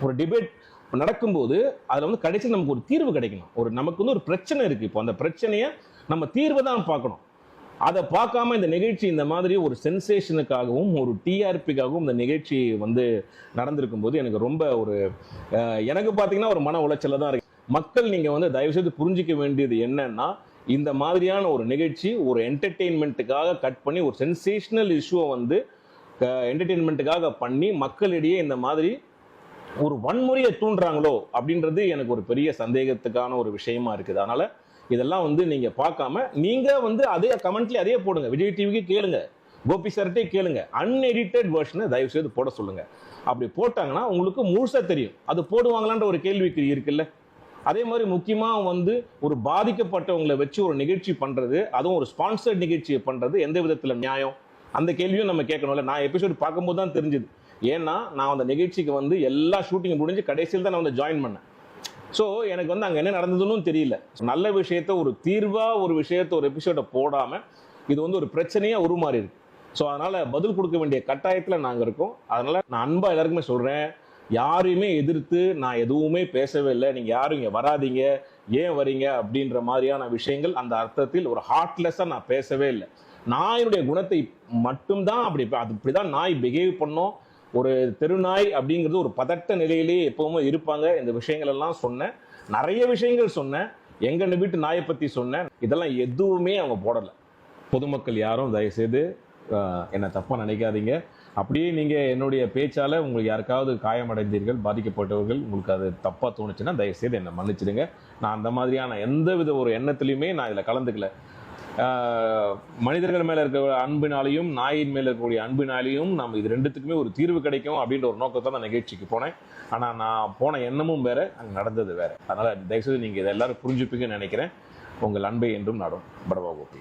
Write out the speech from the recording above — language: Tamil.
ஒரு டிபேட் நடக்கும்போது அதில் வந்து கடைசியில் நமக்கு ஒரு தீர்வு கிடைக்கணும். நமக்கு வந்து ஒரு பிரச்சனை இருக்கு. இப்போ அந்த பிரச்சனையை நம்ம தீர்வை தான் பார்க்கணும். அதை பார்க்காம இந்த நிகழ்ச்சி இந்த மாதிரி ஒரு சென்சேஷனுக்காகவும் ஒரு டிஆர்பிக்காகவும் இந்த நிகழ்ச்சி வந்து நடந்திருக்கும் போது எனக்கு ரொம்ப எனக்கு பார்த்தீங்கன்னா ஒரு மன உளைச்சல தான் இருக்கு. மக்கள் நீங்க வந்து தயவு செய்து புரிஞ்சிக்க வேண்டியது என்னன்னா, இந்த மாதிரியான ஒரு நிகழ்ச்சி ஒரு என்டர்டெயின்மெண்ட்டுக்காக கட் பண்ணி ஒரு சென்சேஷனல் இஷ்யூவை வந்து என்டர்டெயின்மெண்ட்டுக்காக பண்ணி மக்களிடையே இந்த மாதிரி ஒரு வன்முறையை தூண்டுறாங்களோ அப்படின்றது எனக்கு ஒரு பெரிய சந்தேகத்துக்கான ஒரு விஷயமா இருக்குது. அதனால இதெல்லாம் வந்து நீங்க பார்க்காம நீங்க வந்து அதே கமெண்ட்லயே அதே போடுங்க. விஜய் டிவிக்கு கேளுங்க, கோபி சார்ட்டே கேளுங்க, அன்எடிட்டட் வெர்ஷனை தயவு செய்து போட சொல்லுங்க. அப்படி போட்டாங்கன்னா உங்களுக்கு முழுசா தெரியும். அது போடுவாங்களான்ற ஒரு கேள்விக்கு இருக்குல்ல. அதே மாதிரி முக்கியமா வந்து ஒரு பாதிக்கப்பட்டவங்களை வச்சு ஒரு நிகழ்ச்சி பண்றது, அதுவும் ஒரு ஸ்பான்சர்ட் நிகழ்ச்சியை பண்றது எந்த விதத்துல நியாயம்? அந்த கேள்வியும் நம்ம கேட்கணும்ல. நான் எபிசோடு பார்க்கும்போது தான் தெரிஞ்சுது. ஏன்னா நான் அந்த நிகழ்ச்சிக்கு வந்து எல்லா ஷூட்டிங் முடிஞ்சு கடைசியில் தான் நான் வந்து ஜாயின் பண்ணேன். ஸோ எனக்கு வந்து அங்கே என்ன நடந்ததுன்னு தெரியல. நல்ல விஷயத்த ஒரு தீர்வா ஒரு விஷயத்த ஒரு எபிசோட போடாமல் இது வந்து ஒரு பிரச்சனையாக உருமாறி இருக்கு. ஸோ அதனால பதில் கொடுக்க வேண்டிய கட்டாயத்தில் நாங்கள் இருக்கோம். அதனால நான் அன்பா எல்லாருக்குமே சொல்றேன், யாரையுமே எதிர்த்து நான் எதுவுமே பேசவே இல்லை. நீங்க யாரும் இங்கே வராதீங்க, ஏன் வரீங்க அப்படின்ற மாதிரியான விஷயங்கள் அந்த அர்த்தத்தில் ஒரு ஹார்ட்லெஸ்ஸாக நான் பேசவே இல்லை. நாயினுடைய குணத்தை மட்டும்தான் அப்படிதான் நாய் பிஹேவ் பண்ணோம். ஒரு தெருநாய் அப்படிங்கிறது ஒரு பதட்ட நிலையிலேயே எப்பவுமே இருப்பாங்க. இந்த விஷயங்கள் எல்லாம் சொன்னேன், நிறைய விஷயங்கள் சொன்னேன், எங்க வீட்டு நாயை பத்தி சொன்னேன். இதெல்லாம் எதுவுமே அவங்க போடலை. பொதுமக்கள் யாரும் தயவுசெய்து என்னை தப்பா நினைக்காதீங்க. அப்படியே நீங்க என்னுடைய பேச்சால உங்களுக்கு யாருக்காவது காயமடைந்தீர்கள், பாதிக்கப்பட்டவர்கள், உங்களுக்கு அது தப்பா தோணுச்சுன்னா தயவுசெய்து என்னை மன்னிச்சிடுங்க. நான் அந்த மாதிரியான எந்த வித ஒரு எண்ணத்திலையுமே நான் இதில் கலந்துக்கல. மனிதர்கள் மேல இருக்க அன்பினாலையும் நாயின் மேல இருக்கக்கூடிய அன்பினாலையும் நம்ம இது ரெண்டுத்துக்குமே ஒரு தீர்வு கிடைக்கும் அப்படின்ற ஒரு நோக்கத்தை நான் நிகழ்ச்சிக்கு போனேன். ஆனா நான் போன எண்ணமும் வேற, அங்க நடந்தது வேற. அதனால தயவுசெய்து நீங்க இதை எல்லாரும் புரிஞ்சுப்பீங்கன்னு நினைக்கிறேன். உங்கள் அன்பை என்றும் நாடும். படவா கோபி.